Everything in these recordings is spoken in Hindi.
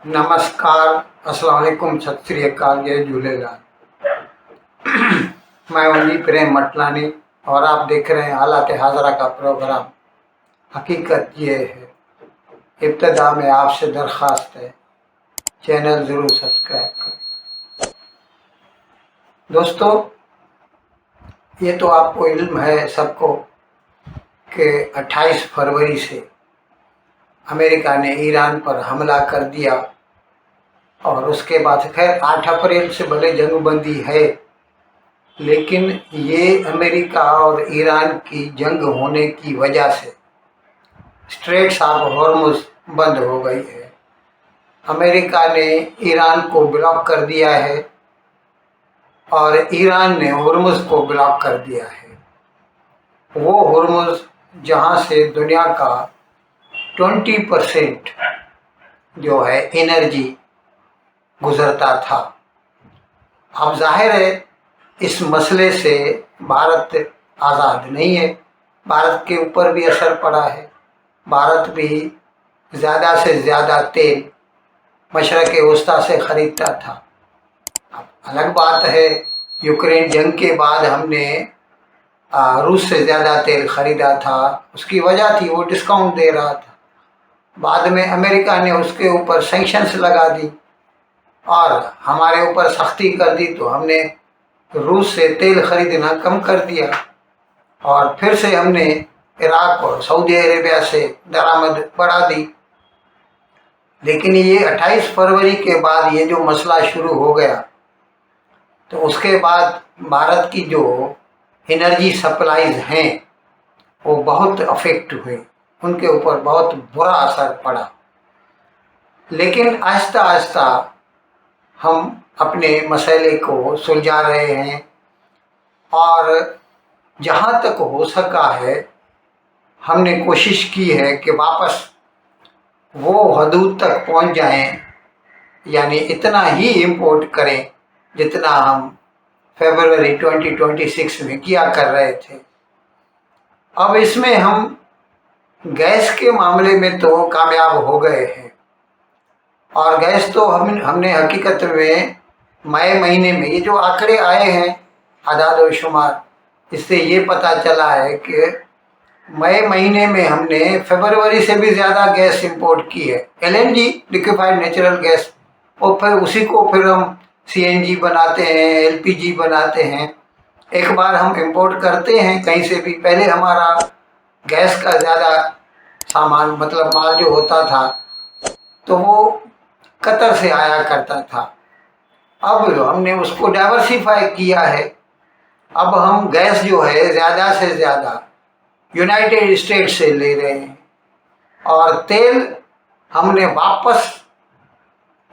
नमस्कार, अस्सलाम वालेकुम, सत श्री अकाल, जय झूलेलाल। मैं वंजी प्रेम मटलानी और आप देख रहे हैं हालात हाजरा का प्रोग्राम। हकीकत ये है, इब्तदा में आपसे दरख्वास्त है, चैनल ज़रूर सब्सक्राइब करें। दोस्तों, ये तो आपको इल्म है सबको कि 28 फरवरी से अमेरिका ने ईरान पर हमला कर दिया और उसके बाद खैर 8 अप्रैल से भले जंगबंदी है, लेकिन ये अमेरिका और ईरान की जंग होने की वजह से स्ट्रेट्स ऑफ हॉर्मुज़ बंद हो गई है। अमेरिका ने ईरान को ब्लॉक कर दिया है और ईरान ने हॉर्मुज़ को ब्लॉक कर दिया है। वो हॉर्मुज़ जहाँ से दुनिया का 20% जो है एनर्जी गुजरता था। अब जाहिर है इस मसले से भारत आज़ाद नहीं है, भारत के ऊपर भी असर पड़ा है। भारत भी ज़्यादा से ज़्यादा तेल मशरक़ वस्ता से ख़रीदता था। अब अलग बात है, यूक्रेन जंग के बाद हमने रूस से ज़्यादा तेल ख़रीदा था, उसकी वजह थी वो डिस्काउंट दे रहा था। बाद में अमेरिका ने उसके ऊपर सैंक्शंस लगा दी और हमारे ऊपर सख्ती कर दी, तो हमने रूस से तेल खरीदना कम कर दिया और फिर से हमने इराक और सऊदी अरेबिया से दरामद बढ़ा दी। लेकिन ये 28 फरवरी के बाद ये जो मसला शुरू हो गया, तो उसके बाद भारत की जो एनर्जी सप्लाईज हैं वो बहुत अफेक्ट हुए, उनके ऊपर बहुत बुरा असर पड़ा। लेकिन आहिस्ता आहिस्ता हम अपने मसले को सुलझा रहे हैं और जहाँ तक हो सका है हमने कोशिश की है कि वापस वो हदूद तक पहुँच जाएं, यानी इतना ही इंपोर्ट करें जितना हम फरवरी 2026 में किया कर रहे थे। अब इसमें हम गैस के मामले में तो कामयाब हो गए हैं और गैस तो हमने हकीकत में मई महीने में ये जो आंकड़े आए हैं आदाद व शुमार, इससे ये पता चला है कि मई महीने में हमने फरवरी से भी ज़्यादा गैस इंपोर्ट की है, एलएनजी लिक्विफाइड नेचुरल गैस। और फिर उसी को फिर हम सीएनजी बनाते हैं, एलपीजी बनाते हैं। एक बार हम इंपोर्ट करते हैं कहीं से भी, पहले हमारा गैस का ज़्यादा सामान मतलब माल जो होता था तो वो कतर से आया करता था। अब हमने उसको डाइवर्सिफाई किया है। अब हम गैस जो है ज़्यादा से ज़्यादा यूनाइटेड स्टेट से ले रहे हैं और तेल हमने वापस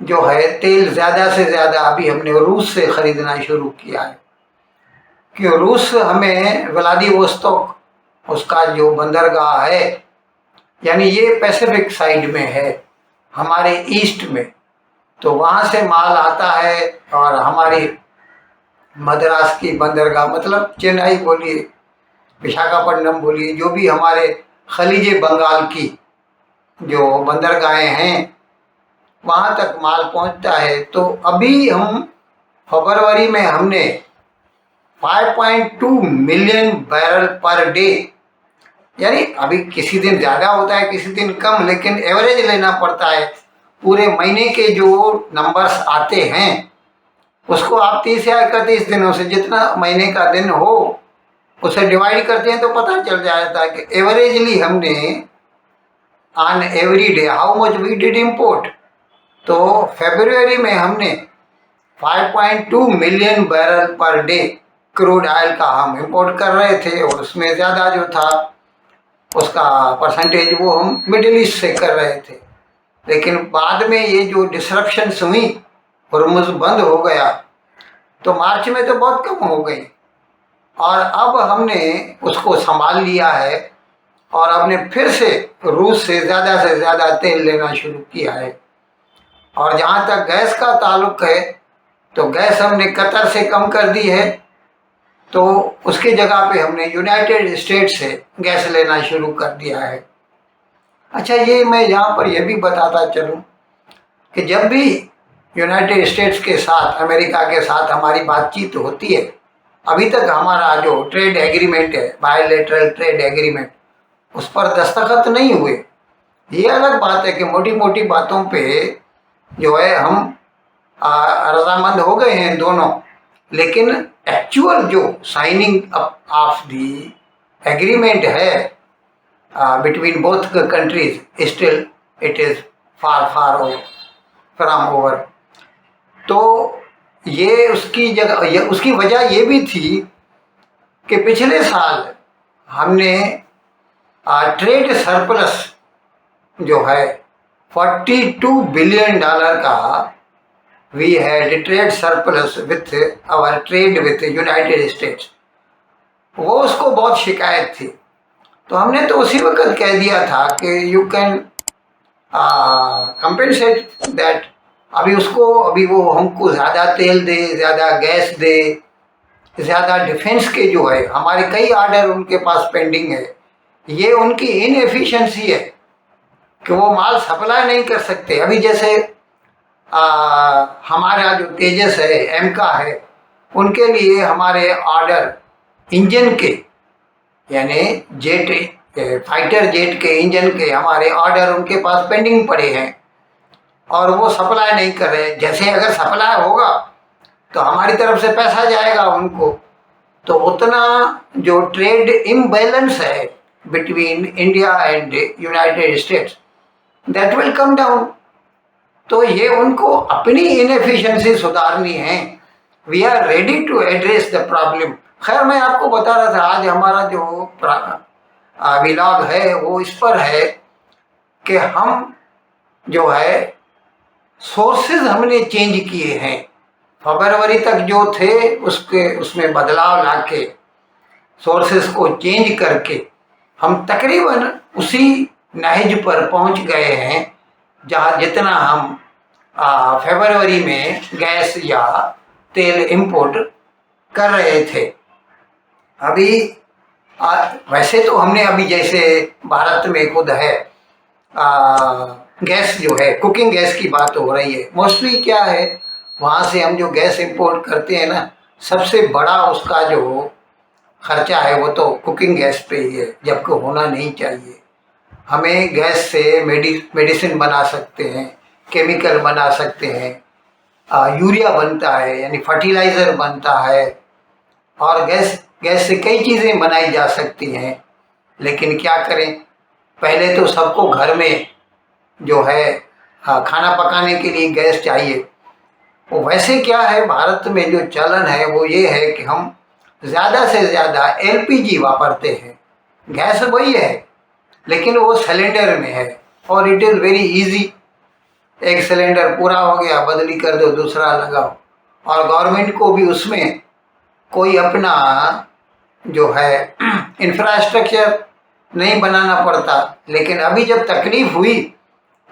जो है तेल ज़्यादा से ज़्यादा अभी हमने रूस से ख़रीदना शुरू किया है, कि रूस हमें व्लादिवोस्तोक उसका जो बंदरगाह है, यानी ये पैसिफिक साइड में है हमारे ईस्ट में, तो वहाँ से माल आता है और हमारी मद्रास की बंदरगाह मतलब चेन्नई बोलिए, विशाखापट्टनम बोलिए, जो भी हमारे खलीज बंगाल की जो बंदरगाहें हैं वहाँ तक माल पहुँचता है। तो अभी हम फरवरी में हमने 5.2 मिलियन बैरल पर डे, यानी अभी किसी दिन ज़्यादा होता है किसी दिन कम, लेकिन एवरेज लेना पड़ता है। पूरे महीने के जो नंबर्स आते हैं उसको आप 30 या 31 दिनों से, जितना महीने का दिन हो उसे डिवाइड करते हैं तो पता चल जाता है कि एवरेजली हमने on every day how much we did import. तो फरवरी में हमने 5.2 million barrel per day crude oil का हम इंपोर्ट कर रहे थे और उसमें ज़्यादा जो था उसका परसेंटेज वो हम मिडिल ईस्ट से कर रहे थे। लेकिन बाद में ये जो डिसरप्शंस हुई, हॉर्मुज़ बंद हो गया, तो मार्च में तो बहुत कम हो गई और अब हमने उसको संभाल लिया है और हमने फिर से रूस से ज़्यादा तेल लेना शुरू किया है। और जहाँ तक गैस का ताल्लुक है तो गैस हमने कतर से कम कर दी है, तो उसके जगह पे हमने यूनाइटेड स्टेट से गैस लेना शुरू कर दिया है। अच्छा, ये मैं यहाँ पर यह भी बताता चलूँ कि जब भी यूनाइटेड स्टेट्स के साथ, अमेरिका के साथ हमारी बातचीत होती है, अभी तक हमारा जो ट्रेड एग्रीमेंट है, बायलैटरल ट्रेड एग्रीमेंट, उस पर दस्तखत नहीं हुए। ये अलग बात है कि मोटी मोटी बातों पे जो है हम रजामंद हो गए हैं दोनों, लेकिन एक्चुअल जो साइनिंग ऑफ दी एग्रीमेंट है between both countries, still it is far far from over. तो ये उसकी जगह, ये उसकी वजह ये भी थी कि पिछले साल हमने ट्रेड सरप्लस जो है $42 बिलियन का, we had trade surplus with our trade with United States. वो उसको बहुत शिकायत थी, तो हमने तो उसी वक्त कह दिया था कि यू कैन कंपेंसेट दैट। अभी वो हमको ज़्यादा तेल दे, ज़्यादा गैस दे, ज़्यादा डिफेंस के जो है हमारे कई ऑर्डर उनके पास पेंडिंग है। ये उनकी इनएफिशिएंसी है कि वो माल सप्लाई नहीं कर सकते। अभी जैसे हमारा जो तेजस है, एमका है, उनके लिए हमारे ऑर्डर इंजन के, यानी जेट, फाइटर जेट के इंजन के हमारे ऑर्डर उनके पास पेंडिंग पड़े हैं और वो सप्लाई नहीं कर रहे। जैसे अगर सप्लाई होगा तो हमारी तरफ से पैसा जाएगा उनको, तो उतना जो ट्रेड इम्बैलेंस है between India and United States, that will come down. तो ये उनको अपनी इनएफिशिएंसी सुधारनी है। We are ready to address the problem. खैर, मैं आपको बता रहा था आज हमारा जो व्लॉग है वो इस पर है कि हम जो है सोर्सेज हमने चेंज किए हैं। फरवरी तक जो थे उसमें बदलाव लाके, सोर्सेज को चेंज करके हम तकरीबन उसी नहज पर पहुंच गए हैं जहाँ जितना हम फरवरी में गैस या तेल इंपोर्ट कर रहे थे। अभी वैसे तो हमने अभी जैसे भारत में खुद है गैस जो है, कुकिंग गैस की बात हो रही है। मोस्टली क्या है, वहाँ से हम जो गैस इंपोर्ट करते हैं ना, सबसे बड़ा उसका जो खर्चा है वो तो कुकिंग गैस पे ही है, जबकि होना नहीं चाहिए। हमें गैस से मेडिसिन बना सकते हैं, केमिकल बना सकते हैं, यूरिया बनता है यानी फर्टिलाइज़र बनता है, और गैस से कई चीज़ें बनाई जा सकती हैं। लेकिन क्या करें, पहले तो सबको घर में जो है खाना पकाने के लिए गैस चाहिए। वो वैसे क्या है, भारत में जो चलन है वो ये है कि हम ज़्यादा से ज़्यादा एलपीजी वापरते हैं। गैस वही है लेकिन वो सिलेंडर में है और इट इज़ वेरी इजी। एक सिलेंडर पूरा हो गया, बदली कर दो, दूसरा लगाओ, और गवर्नमेंट को भी उसमें कोई अपना जो है इंफ्रास्ट्रक्चर नहीं बनाना पड़ता। लेकिन अभी जब तकलीफ हुई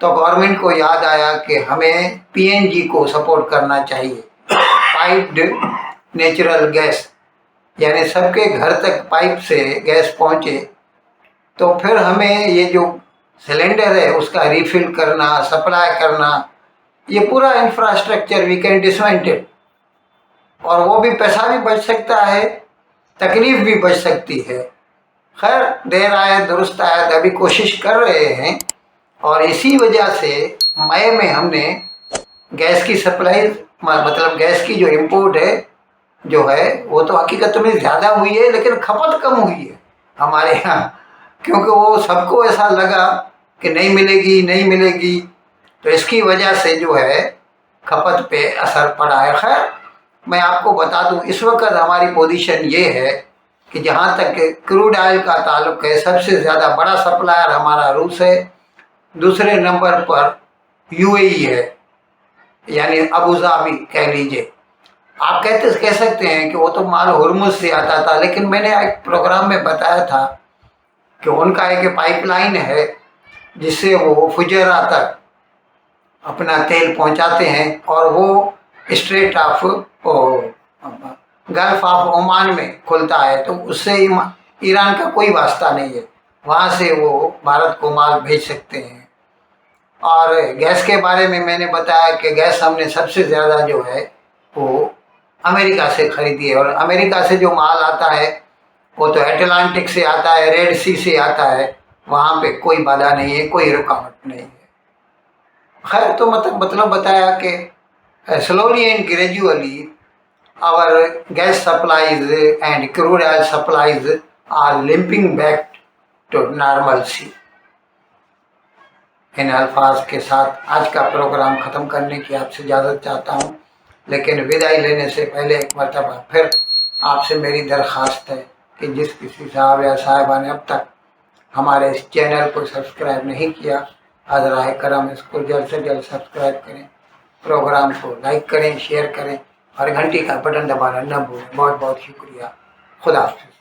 तो गवर्नमेंट को याद आया कि हमें पीएनजी को सपोर्ट करना चाहिए, पाइप्ड नेचुरल गैस, यानी सबके घर तक पाइप से गैस पहुँचे। तो फिर हमें ये जो सिलेंडर है उसका रिफिल करना, सप्लाई करना, ये पूरा इंफ्रास्ट्रक्चर वी कैन डिसमेंटल, और वो भी पैसा भी बच सकता है, तकलीफ भी बच सकती है। खैर, देर आए दुरुस्त आए, अभी कोशिश कर रहे हैं, और इसी वजह से मई में हमने गैस की सप्लाई, मतलब गैस की जो इंपोर्ट है जो है वो तो हकीकत में ज़्यादा हुई है, लेकिन खपत कम हुई है हमारे यहाँ, क्योंकि वो सबको ऐसा लगा कि नहीं मिलेगी नहीं मिलेगी, तो इसकी वजह से जो है खपत पे असर पड़ा है। खैर, मैं आपको बता दूं, इस वक्त हमारी पोजीशन ये है कि जहाँ तक क्रूड ऑयल का ताल्लुक है, सबसे ज़्यादा बड़ा सप्लायर हमारा रूस है, दूसरे नंबर पर यूएई है, यानी अबू धाबी कह लीजिए। आप कह सकते हैं कि वो तो माल हुर्मुज से आता था, लेकिन मैंने एक प्रोग्राम में बताया था कि उनका एक पाइपलाइन है जिससे वो फुजैरा तक अपना तेल पहुंचाते हैं, और वो straight of gulf of Oman में खुलता है, तो उससे ईरान का कोई वास्ता नहीं है, वहाँ से वो भारत को माल भेज सकते हैं। और गैस के बारे में मैंने बताया कि गैस हमने सबसे ज़्यादा जो है वो अमेरिका से खरीदी है, और अमेरिका से जो माल आता है वो तो अटलांटिक से आता है, रेड सी से आता है, वहाँ पे कोई बाधा नहीं है, कोई रुकावट नहीं है। खैर, तो मतलब बताया कि slowly and gradually our gas supplies and crude oil supplies are limping back to normalcy। इन अल्फाज के साथ आज का प्रोग्राम ख़त्म करने की आपसे इजाज़त चाहता हूँ, लेकिन विदाई लेने से पहले एक मरतबा फिर आपसे मेरी दरख्वास्त है कि जिस किसी साहब या साहिबा ने अब तक हमारे इस चैनल को सब्सक्राइब नहीं किया, हज़राए करम इसको जल्द से जल्द सब्सक्राइब करें, प्रोग्राम को लाइक करें, शेयर करें और घंटी का बटन दबाना न भूलें। बहुत बहुत शुक्रिया। खुदा हाफ़िज़।